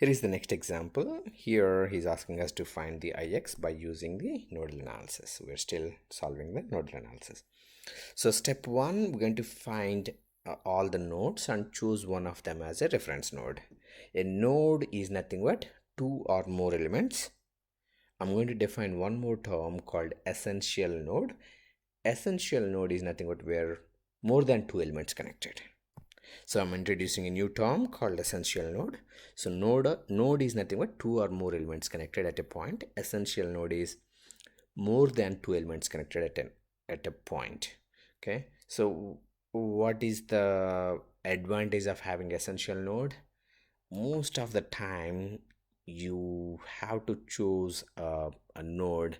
Here is the next example. Here he's asking us to find the ix by using the nodal analysis. We're still solving the nodal analysis. So step 1, we're going to find all the nodes and choose one of them as a reference node. A node is nothing but 2 or more elements. I'm going to define one more term called essential node. Essential node is nothing but where more than 2 elements connected. So I'm introducing a new term called essential node. So node is nothing but 2 or more elements connected at a point. Essential node is more than 2 elements connected at a point. Okay, so what is the advantage of having essential node? Most of the time you have to choose a node,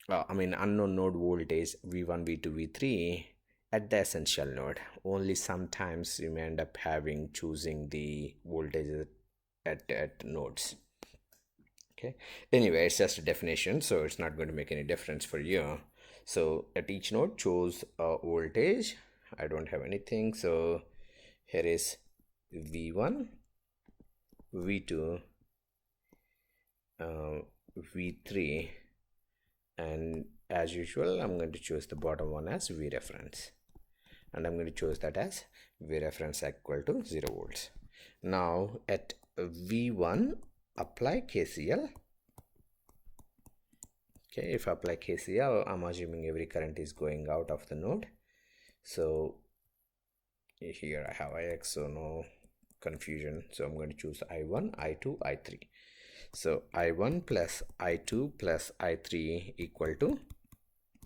unknown node voltage v1, v2, v3 at the essential node. Only sometimes you may end up choosing the voltages at nodes. Okay, anyway, it's just a definition, so it's not going to make any difference for you. So at each node choose a voltage. I don't have anything, so here is v1, v2, v3, and as usual I'm going to choose the bottom one as v reference, and I'm going to choose that as v reference equal to 0 volts. Now at v1 apply KCL. Okay, if I apply KCL, I'm assuming every current is going out of the node. So here I have ix, so no confusion. So I'm going to choose I1, I2, I3. So I1 plus I2 plus I3 equal to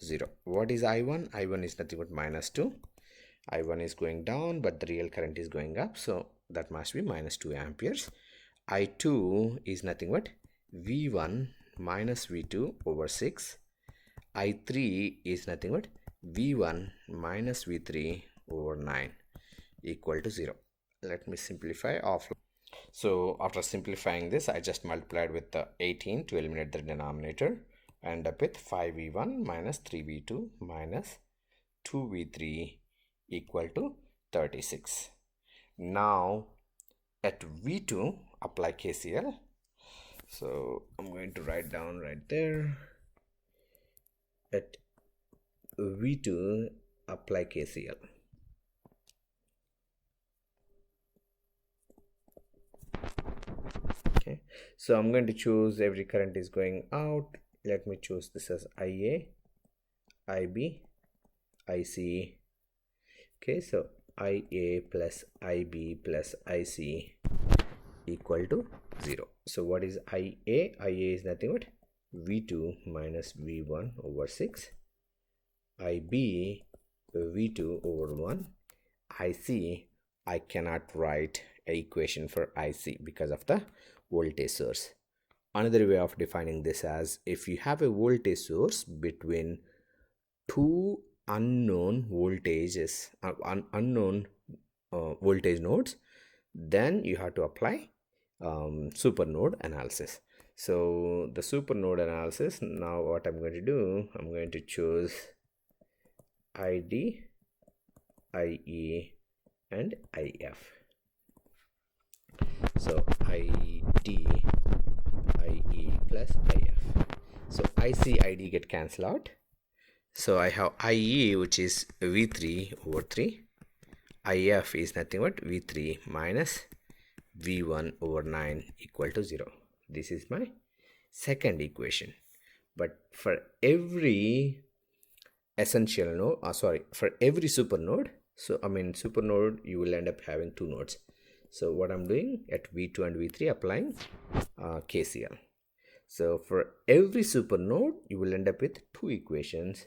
0. What is I1? I1 is nothing but -2. I1 is going down, but the real current is going up, so that must be -2 amperes. I2 is nothing but V1 minus V2 over 6. I3 is nothing but V1 minus V3 over 9 equal to 0. Let me simplify off. So after simplifying this, I just multiplied with the 18 to eliminate the denominator. I end up with 5v1 minus 3v2 minus 2v3 equal to 36. Now at v2 apply KCL. So I'm going to write down right there. At v2 apply KCL. Okay, so I'm going to choose every current is going out. Let me choose this as IA, IB, IC. Okay, so IA plus IB plus IC equal to 0. So what is IA? IA is nothing but V2 minus V1 over 6. IB V2 over 1. IC, I cannot write an equation for IC because of the voltage source. Another way of defining this as if you have a voltage source between two unknown voltages, unknown voltage nodes, then you have to apply super node analysis. So the super node analysis, now what I'm going to do, I'm going to choose ID, IE and IF. So ID, IE plus IF. So IC, ID get cancelled out. So I have IE, which is V3 over 3. IF is nothing but V3 minus V1 over 9 equal to 0. This is my second equation. But for every essential node, for every super node, so super node, you will end up having 2 nodes. So what I'm doing at V2 and V3, applying KCL. So for every super node, you will end up with 2 equations.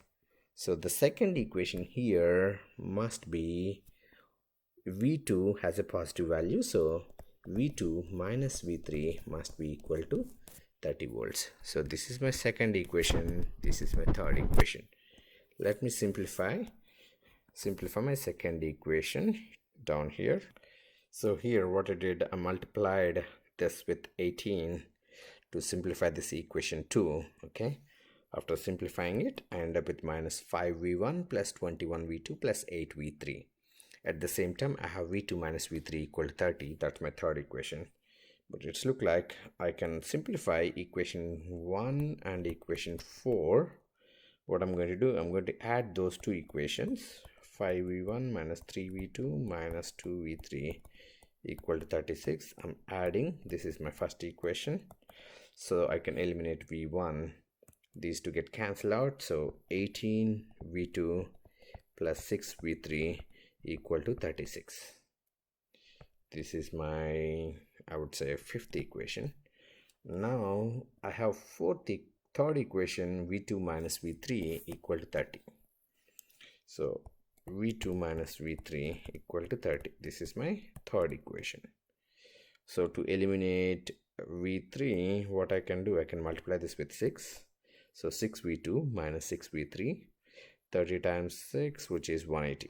So the second equation here must be V2 has a positive value, so V2 minus V3 must be equal to 30 volts. So this is my second equation, this is my third equation. Let me simplify my second equation down here. So here what I did, I multiplied this with 18 to simplify this equation 2. Okay, after simplifying it, I end up with minus 5v1 plus 21v2 plus 8v3. At the same time, I have v2 minus v3 equal to 30. That's my third equation. but it's look like I can simplify equation 1 and equation 4. What I'm going to do, I'm going to add those two equations, 5v1 minus 3v2 minus 2v3 equal to 36. I'm adding, this is my first equation, so I can eliminate v1. These two get cancelled out, so 18v2 plus 6v3 equal to 36. This is my, I would say, fifth equation. Now I have third equation, v2 minus v3 equal to 30. So v2 minus v3 equal to 30. This is my third equation. So to eliminate v3, what I can do, I can multiply this with 6. So 6v2 minus 6v3, 30 times 6, which is 180.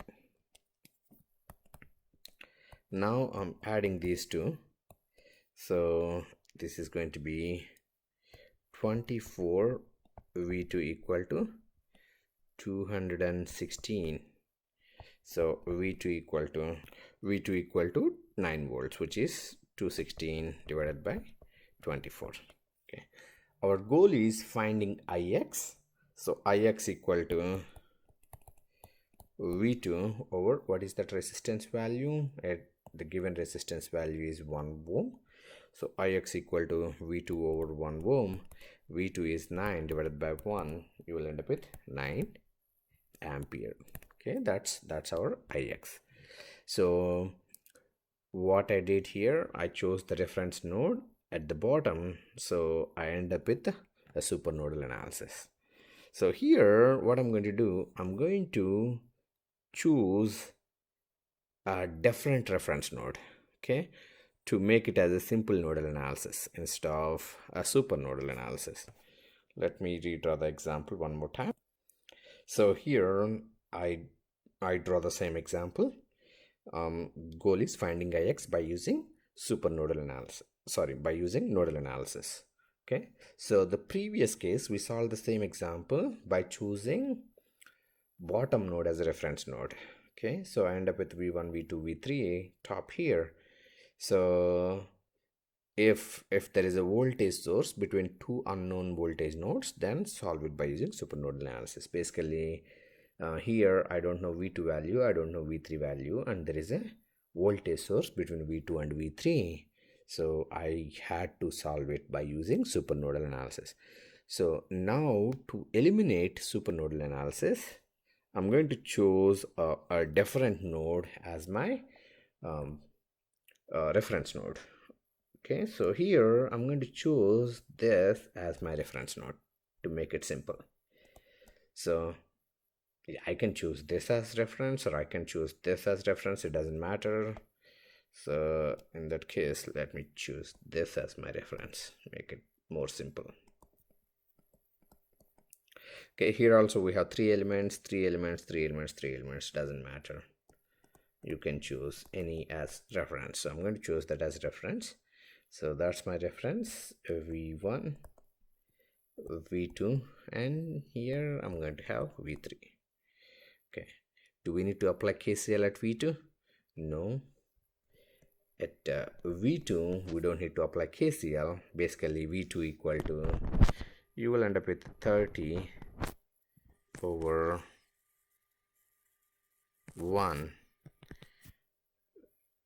Now I'm adding these two. So this is going to be 24 v2 equal to 216. So v2 equal to 9 volts, which is 216 divided by 24. Okay, our goal is finding Ix. So Ix equal to v2 over, what is that resistance value? At the given resistance value is 1 ohm. So Ix equal to v2 over 1 ohm. v2 is 9 divided by 1. You will end up with 9 ampere. Okay, that's our Ix. So what I did here, I chose the reference node at the bottom, so I end up with a supernodal analysis. So here what I'm going to do, I'm going to choose a different reference node, okay, to make it as a simple nodal analysis instead of a supernodal analysis. Let me redraw the example one more time. So here I draw the same example. Goal is finding Ix by using supernodal analysis, by using nodal analysis. Okay, so the previous case we solved the same example by choosing bottom node as a reference node. Okay, so I end up with v1, v2, v3 top here. So if there is a voltage source between two unknown voltage nodes, then solve it by using supernodal analysis. Basically here I don't know v2 value, I don't know v3 value, and there is a voltage source between v2 and v3, so I had to solve it by using supernodal analysis. So now to eliminate supernodal analysis, I'm going to choose a different node as my reference node. Okay, so here I'm going to choose this as my reference node to make it simple. So I can choose this as reference, or I can choose this as reference, it doesn't matter. So in that case, let me choose this as my reference, make it more simple. Okay, here also we have 3 elements, 3 elements, 3 elements, 3 elements, doesn't matter. You can choose any as reference. So I'm going to choose that as reference. So that's my reference, v1, v2, and here I'm going to have v3. Okay, do we need to apply KCL at v2? No. At v2 we don't need to apply KCL. Basically v2 equal to, you will end up with 30 over 1,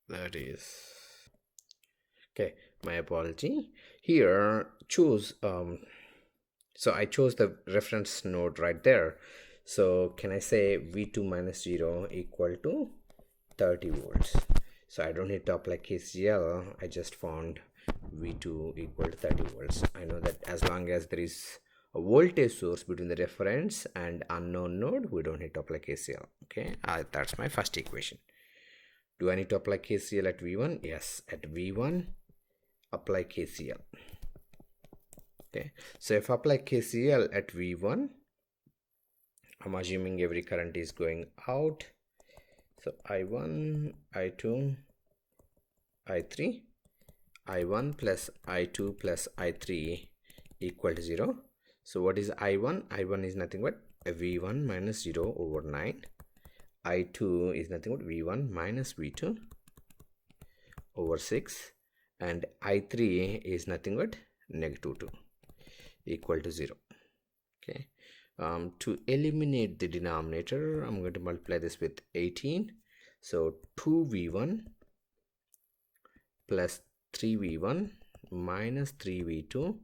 that is, okay, my apology. Here choose so I chose the reference node right there. So can I say v2 minus 0 equal to 30 volts? So I don't need to apply KCL. I just found v2 equal to 30 volts. I know that as long as there is a voltage source between the reference and unknown node, we don't need to apply KCL. Okay, that's my first equation. Do I need to apply KCL at v1? Yes, at v1 apply KCL. Okay, so if I apply KCL at v1, I'm assuming every current is going out. So I1, I2, I3, I1 plus I2 plus I3 equal to 0. So what is I1? I1 is nothing but v1 minus 0 over 9. I2 is nothing but v1 minus v2 over 6. and I3 is nothing but negative 2 equal to 0. Okay, to eliminate the denominator, I'm going to multiply this with 18. So 2v1 plus 3v1 minus 3v2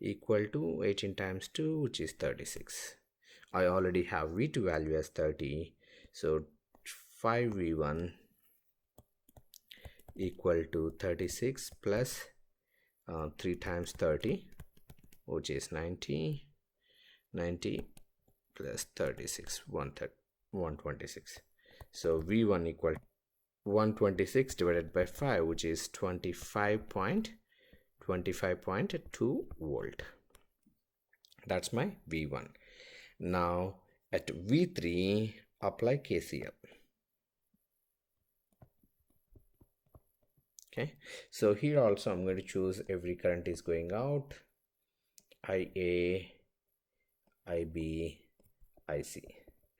equal to 18 times 2, which is 36. I already have v2 value as 30, so 5v1 equal to 36 plus 3 times 30, which is 90 plus 36, 126. So v1 equal 126 divided by 5, which is 25.2 volt. That's my v1. Now at v3, apply KCL. Okay, so here also I'm going to choose every current is going out: IA, IB, IC.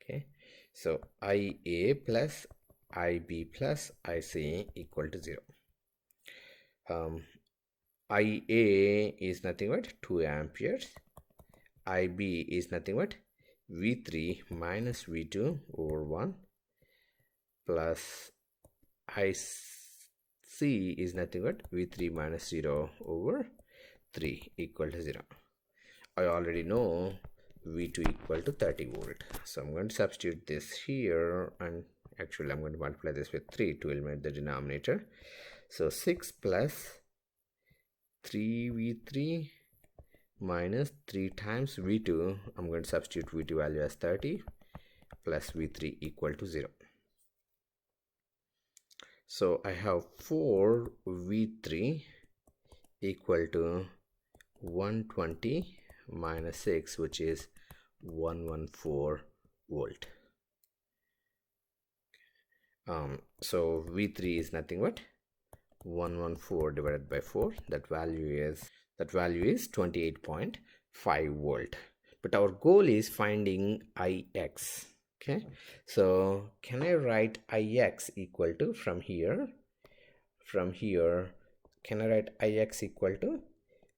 Okay, so IA plus IB plus IC equal to 0. IA is nothing but 2 amperes. IB is nothing but V3 minus V2 over 1 plus IC is nothing but V3 minus 0 over 3 equal to 0. I already know V2 equal to 30 volt. So I'm going to substitute this here, and actually I'm going to multiply this with 3 to eliminate the denominator. So 6 plus 3V3 minus 3 times V2, I'm going to substitute V2 value as 30 plus V3 equal to 0. So I have 4 V3 equal to 120 minus 6, which is 114 volt. So V3 is nothing but 114 divided by 4. That value is 28.5 volt. But our goal is finding Ix. Okay, so can I write Ix equal to, from here can I write Ix equal to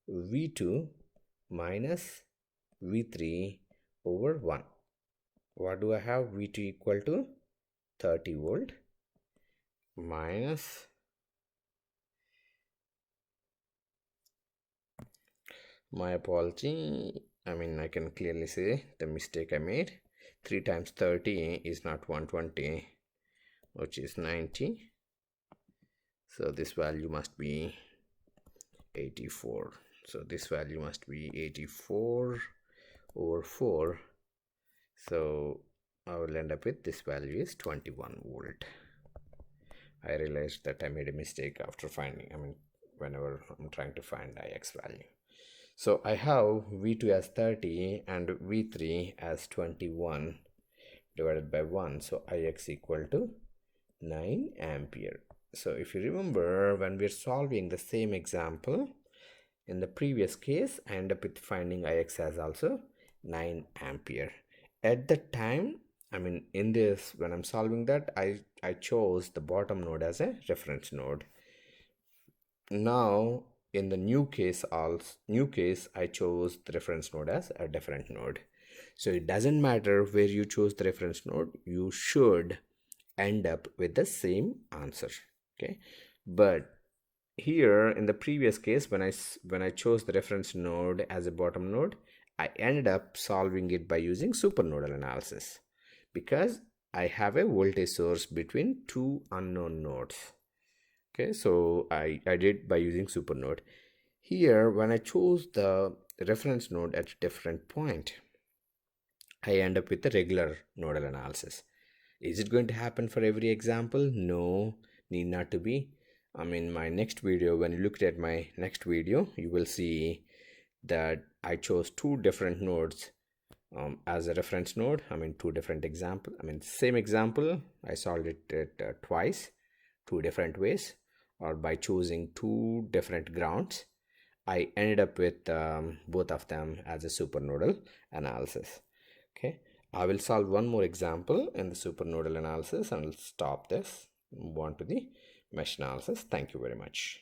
V2 minus V3 over 1. What do I have? V2 equal to 30 volt minus, my apology, I can clearly say the mistake I made. 3 times 30 is not 120, which is 90. So this value must be 84. So this value must be 84 over 4. So I will end up with this value is 21 volt. I realized that I made a mistake after finding, whenever I'm trying to find Ix value. So I have V2 as 30 and V3 as 21 divided by 1. So Ix equal to 9 ampere. So if you remember, when we're solving the same example in the previous case, I end up with finding Ix as also 9 ampere. At the time, in this, when I'm solving that, I chose the bottom node as a reference node. Now in the new case, I chose the reference node as a different node. So it doesn't matter where you chose the reference node, you should end up with the same answer. Okay, but here in the previous case, when I chose the reference node as a bottom node, I ended up solving it by using supernodal analysis, because I have a voltage source between two unknown nodes. Okay, so I did by using supernode. Here, when I chose the reference node at a different point, I end up with a regular nodal analysis. Is it going to happen for every example? No, need not to be. My next video, when you look at my next video, you will see that I chose two different nodes as a reference node. Two different example. Same example, I solved it twice, two different ways, or by choosing two different grounds. I ended up with both of them as a supernodal analysis. Okay, I will solve one more example in the supernodal analysis and I'll stop this, move on to the mesh analysis. Thank you very much.